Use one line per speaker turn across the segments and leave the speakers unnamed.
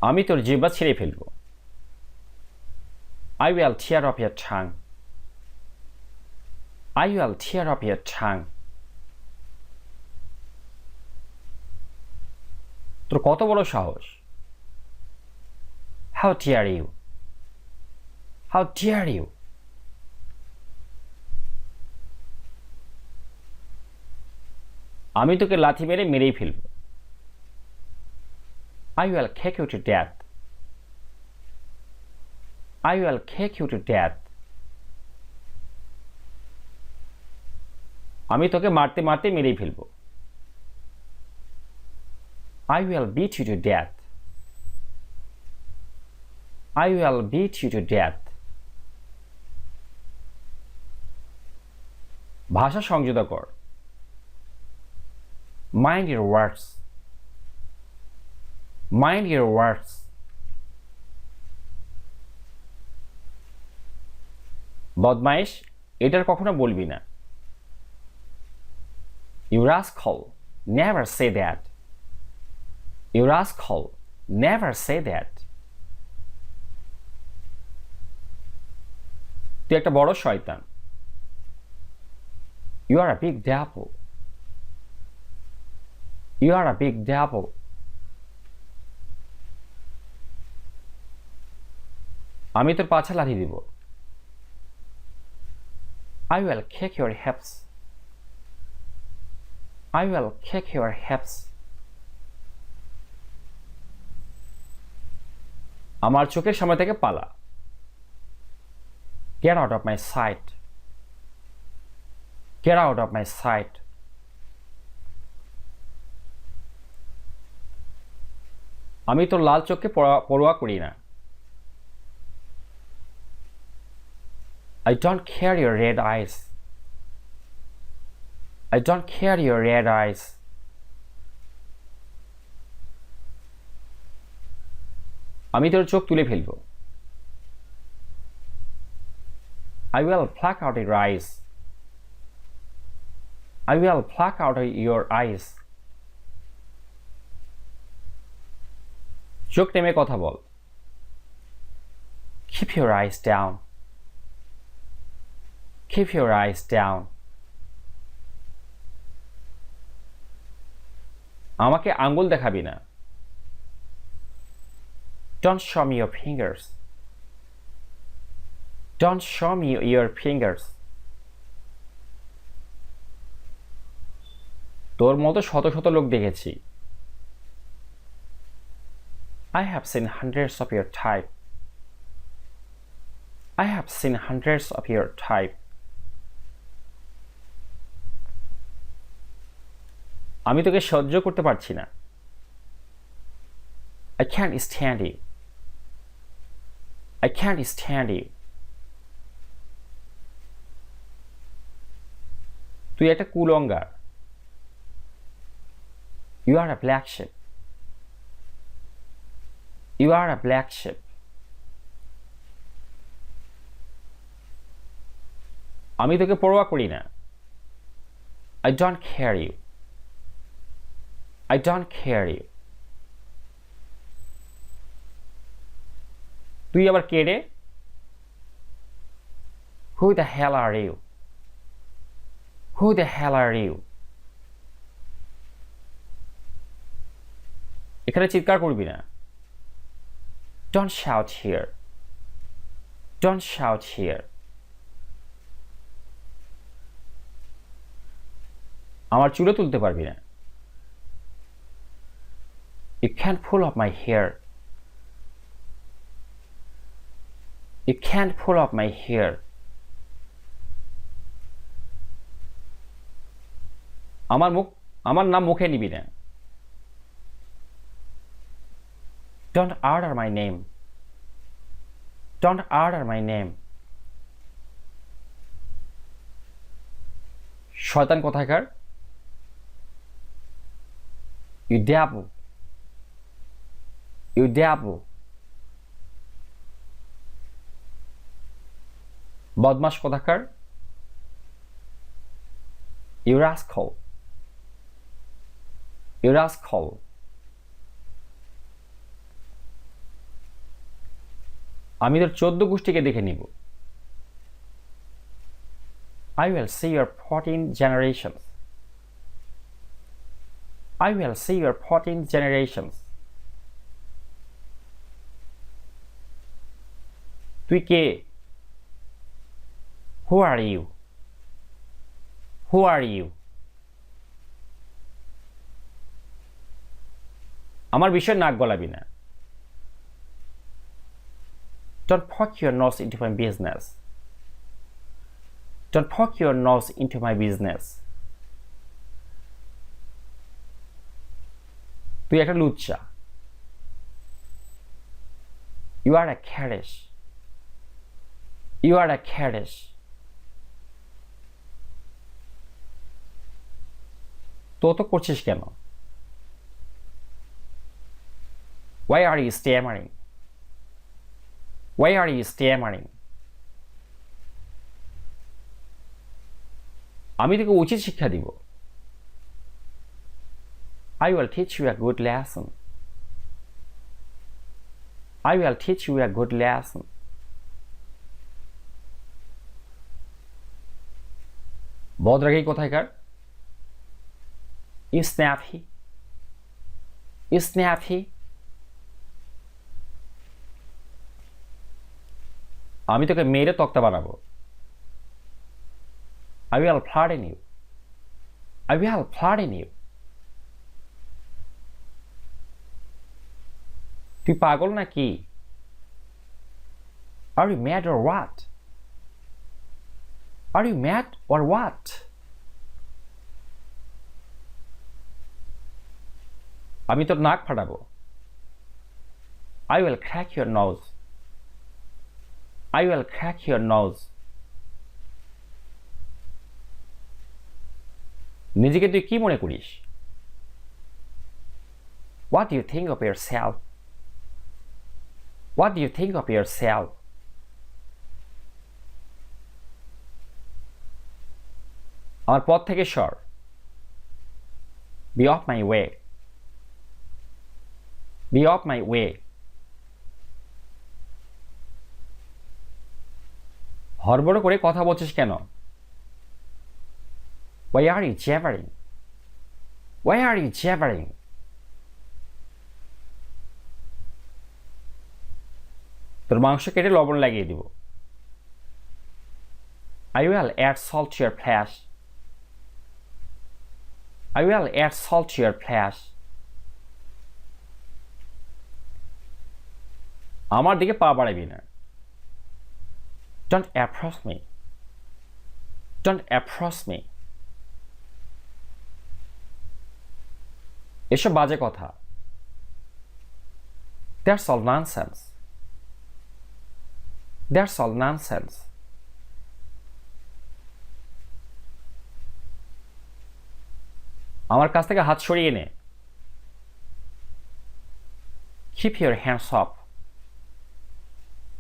আমি তোর জিহ্বা ছিঁড়ে ফেলব। I will tear off your tongue. I will tear off your tongue. তোর কত বড় সাহস? How dare you? How dare you? আমি তোকে লাথি মেরে মেরেই ফেলব। I will kick you to death. I will kick you to death. আমি তোকে মারতে মারতে মেরেই ফেলব। I will beat you to death. I will beat you to death. ভাষা সংযত কর। Mind your words. Mind your words. বদমাইশ, এটার কখনো বলবি না। You rascal, never say that. You rascal, never say that. তুই একটা বড় শয়তান। You are a big devil. You are a big devil. আমি তোর পাছা লাথি দিব। I will kick your hips. I will kick your hips. আমার চোখের সামনে থেকে পালা। Get out of my sight. Get out of my sight. আমি তোর লাল চোখকে পরোয়া করি না। I don't care your red eyes. I don't care your red eyes. আমি তোর চোখ তুলে ফেলব। I will pluck out your eyes. I will pluck out your eyes. চোখ টেমে কথা বল। Keep your eyes down. Keep your eyes down. আমাকে আঙ্গুল দেখাবি না। Don't show me your fingers. Don't show me your fingers. তোর মতো শত শত লোক দেখেছি। I have seen hundreds of your type. I have seen hundreds of your type. আমি তোকে সহ্য করতে পারছি না। I can't stand you. I can't stand you. তুই একটা কুলঙ্গার। You are a black sheep. You are a black sheep. আমি তোকে পরোয়া করি না। I don't care you. I don't care you. তুই আবার কে রে? Who the hell are you? Who the hell are you? এখানে চিৎকার করবি না। Don't shout here. Don't shout here. আমার চুলে তুলতে পারবি না। You can't pull up my hair. You can't pull up my hair. আমার নাম মুখে নিবি না। Don't utter my name. Don't utter my name. শয়তান কোথাকার? You devil. You devil. বদমাশ কোথাকার? You rascal. You rascal. আমি তোর 14 গোষ্ঠীকে দেখে নিব। I will see your 14 generations. I will see your 14 generations. তুই কে? Who are you? Who are you? আমার বিষয়ে নাক গলাবি না। Don't poke your nose into my business. Don't poke your nose into my business. তুই একটা লুচ্চা। You are a caddish. You are a caddish. তো করছিস কেন? Why are you stammering? Why are you stammering? আমি তোকে উচিত শিক্ষা দিব। I will teach you a good lesson. I will teach you a good lesson. বদরাগী কোথায়কার? You snappy. You snappy. আমি তোকে মেরে তক্তা বানাবো। I will pardon you. I will pardon you. তুই পাগল নাকি? Are you mad or what? Are you mad or what? আমি তোর নাক ফাটাবো। I will crack your nose. I will crack your nose. নিজেকে তুই কি মনে করিস? What do you think of yourself? What do you think of yourself? আমার পথ থেকে সর। Be off my way. Be off my way. হড়বড় করে কথা বলছিস কেন? Why are you jabbering? Why are you jabbering? তোর মাংস কেটে লবণ লাগিয়ে দিব। I will add salt to your flesh. I will add salt to your flesh. আমার দিকে পা বাড়াবি না। Don't approach me. Don't approach me. এসব বাজে কথা। That's all nonsense. That's all nonsense. আমার কাছ থেকে হাত সরিয়ে নে। Keep your hands up.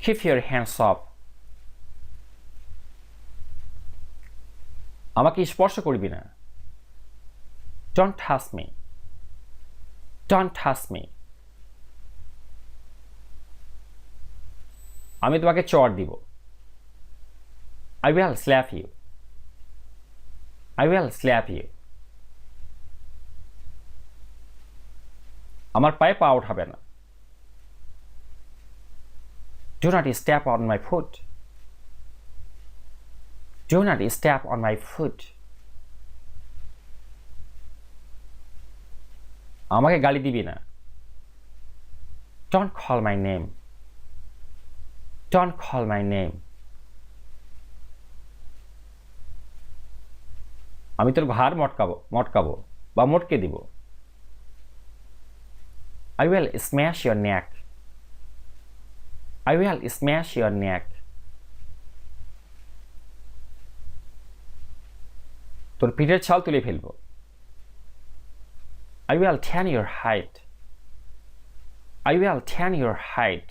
Keep your hands up. আমাকে স্পর্শ করবি না। Don't touch me. Don't touch me. আমি তোমাকে চড় দিব। I will slap you. I will slap you. আমার পায়ে পা উঠাবে না। Do not step on my foot. Do not step on my foot. আমাকে গালি দিবি না। Don't call my name. Don't call my name. আমি তোর ঘাড় মটকাবো বা মটকে দিব। I will smash your neck. I will smash your neck. তোর পিঠের ছাল তুলে ফেলবো। I will tan your hide. I will tan your hide.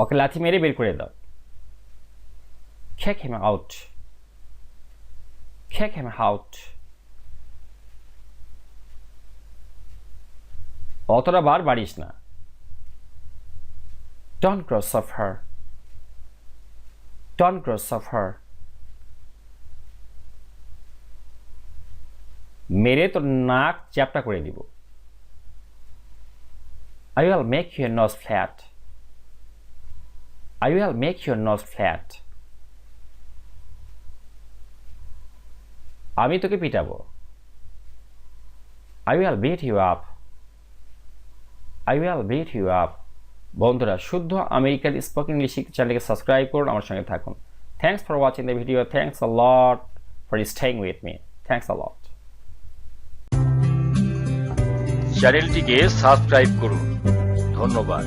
ওকে লাথি মেরে বের করে দাও। Kick him out. Kick him out. অতটা বার বাড়িস না। Don't grow suffer. Don't grow suffer. মেরে তোর নাক চ্যাপ্টা করে দিব। I will make your nose flat. I will make your nose flat. আমি তোকে পিটাবো। I will beat you up. I will beat you up. বন্ধুরা শুদ্ধ আমেরিকান স্পোকেন ইংলিশ শিখতে চ্যানেলকে সাবস্ক্রাইব করুন, আমার সঙ্গে থাকুন। Thanks for watching the video. Thanks a lot for staying with me. Thanks a lot.
চ্যানেলটিকে সাবস্ক্রাইব করুন। ধন্যবাদ।